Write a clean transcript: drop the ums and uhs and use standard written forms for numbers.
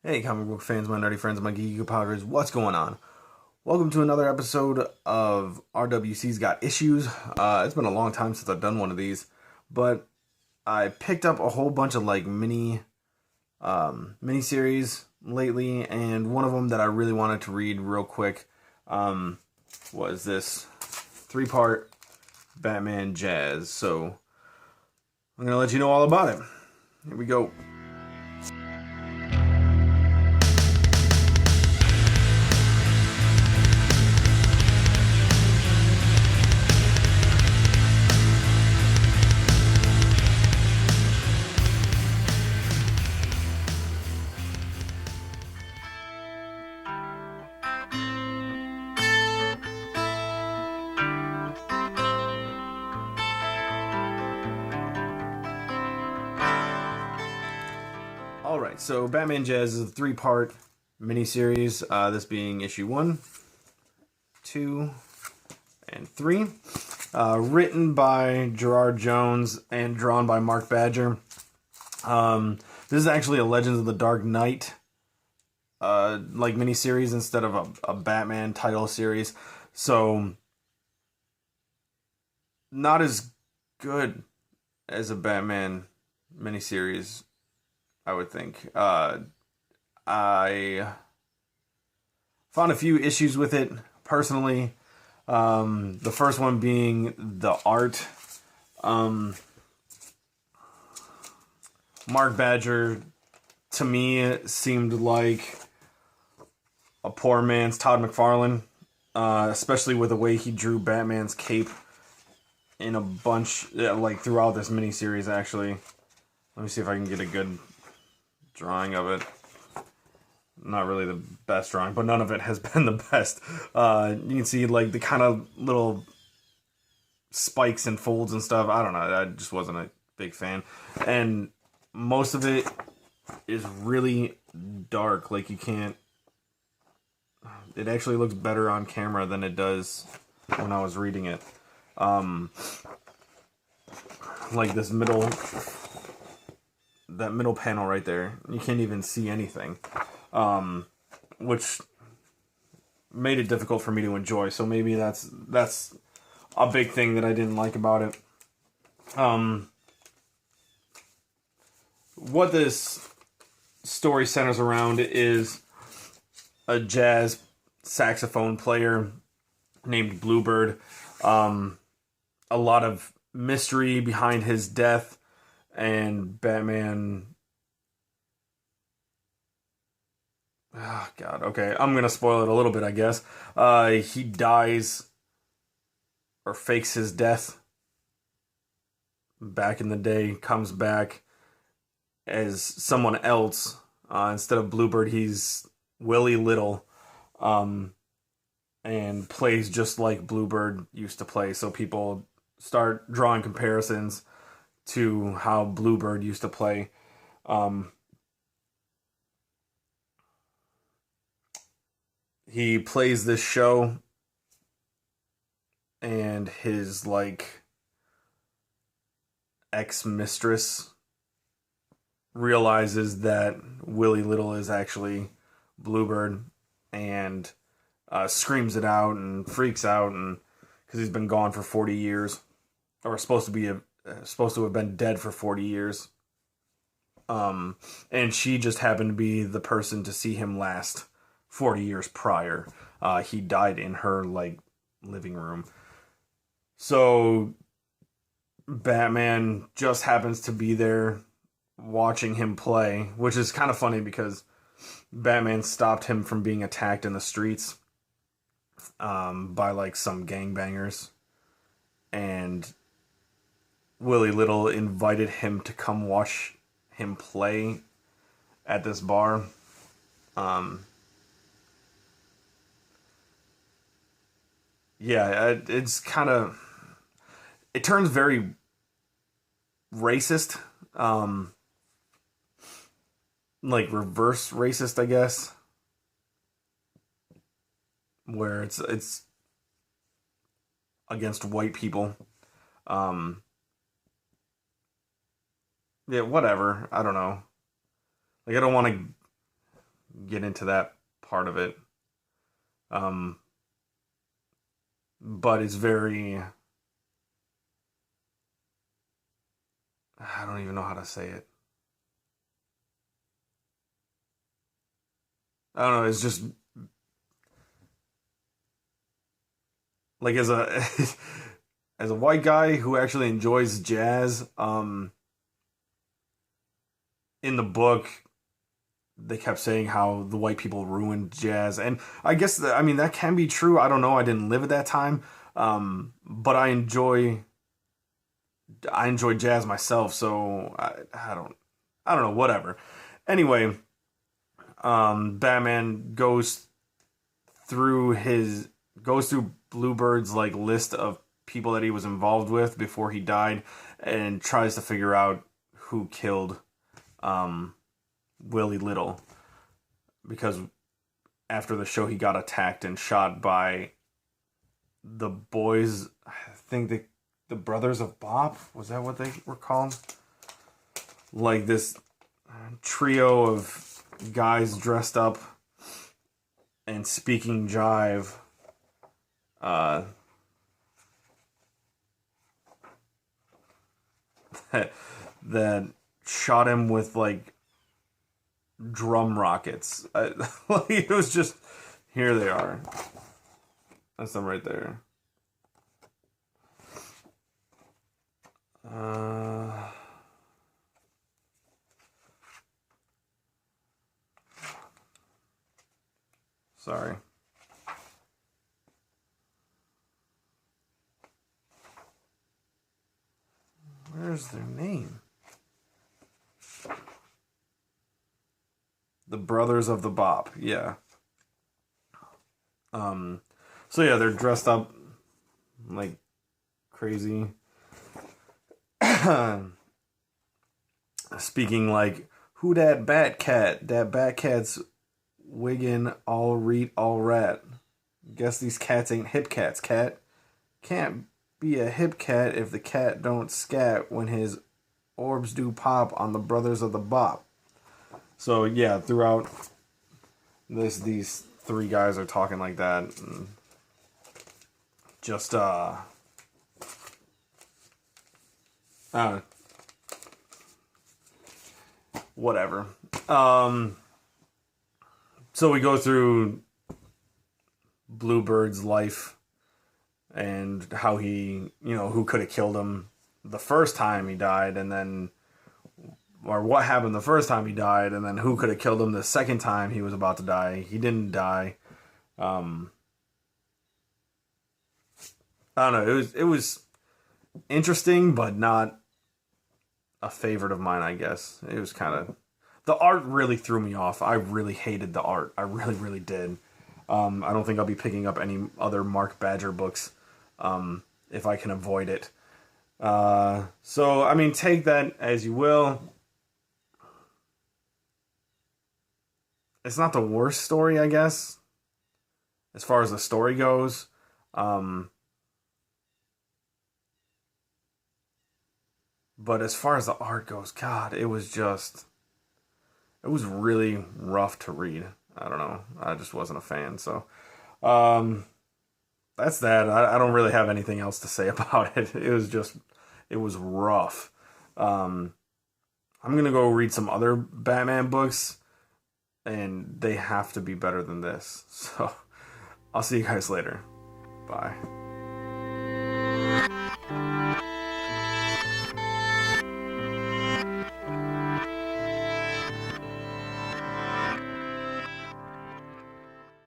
Hey, comic book fans, my nerdy friends, my geeky poggers, what's going on? Welcome to another episode of RWC's Got Issues. It's been a long time since I've done one of these, but I picked up a whole bunch of like mini series lately, and one of them that I really wanted to read real quick was this 3-part Batman Jazz. So I'm gonna let you know all about it. Here we go. Alright, so Batman Jazz is a 3-part miniseries, this being issue 1, 2, and 3. Written by Gerard Jones and drawn by Mark Badger. This is actually a Legends of the Dark Knight like miniseries instead of a Batman title series. So, not as good as a Batman miniseries, I would think. I found a few issues with it personally. The first one being the art. Mark Badger, to me, seemed like a poor man's Todd McFarlane, especially with the way he drew Batman's cape in a bunch, like throughout this miniseries, actually. Let me see if I can get a good drawing of it. Not really the best drawing, but none of it has been the best. You can see like the kind of little spikes and folds and stuff. I don't know. I just wasn't a big fan. And most of it is really dark. Like you can't... It actually looks better on camera than it does when I was reading it. Like this middle... That middle panel right there, you can't even see anything, which made it difficult for me to enjoy. So maybe that's a big thing that I didn't like about it. What this story centers around is a jazz saxophone player named Bluebird. A lot of mystery behind his death. And Batman... Oh, God. Okay, I'm going to spoil it a little bit, I guess. He dies or fakes his death back in the day, comes back as someone else. Instead of Bluebird, he's Willie Little, and plays just like Bluebird used to play. So people start drawing comparisons to how Bluebird used to play. He plays this show, and his like ex-mistress realizes that Willie Little is actually Bluebird, and screams it out and freaks out, and because he's been gone for 40 years, or supposed to have been dead for 40 years. And she just happened to be the person to see him last 40 years prior. He died in her, like, living room. So, Batman just happens to be there watching him play, which is kind of funny because Batman stopped him from being attacked in the streets by, like, some gangbangers. And Willie Little invited him to come watch him play at this bar. Yeah, it's kind of... It turns very racist. Like reverse racist, I guess. Where it's against white people. Yeah, whatever. I don't know. Like, I don't want to get into that part of it. But it's very, I don't even know how to say it. I don't know, it's just like as a as a white guy who actually enjoys jazz, in the book they kept saying how the white people ruined jazz, and I guess I mean that can be true. I don't know. I didn't live at that time, but I enjoy jazz myself, so I don't know. Whatever. Anyway, Batman goes through Bluebird's like list of people that he was involved with before he died, and tries to figure out who killed Willie Little, because after the show he got attacked and shot by the boys. I think the Brothers of Bop, was that what they were called? Like this trio of guys dressed up and speaking jive. That shot him with like drum rockets. Like, it was just, here they are. That's them right there. Sorry. Where's their name? The Brothers of the Bop, yeah. So yeah, they're dressed up like crazy. Speaking like, who that bat cat? That bat cat's wiggin' all reet all rat. Guess these cats ain't hip cats, cat. Can't be a hip cat if the cat don't scat when his orbs do pop on the Brothers of the Bop. So yeah, throughout this, these three guys are talking like that, and just whatever. So we go through Bluebird's life and how he, who could have killed him the first time he died, and then, or what happened the first time he died, and then who could have killed him the second time he was about to die. He didn't die. I don't know. It was interesting, but not a favorite of mine, I guess. It was kind of, the art really threw me off. I really hated the art. I really, really did. I don't think I'll be picking up any other Mark Badger books if I can avoid it. So, I mean, take that as you will. It's not the worst story, I guess, as far as the story goes. But as far as the art goes, God, it was really rough to read. I don't know. I just wasn't a fan. So, that's that. I don't really have anything else to say about it. It was rough. I'm going to go read some other Batman books, and they have to be better than this. So, I'll see you guys later. Bye.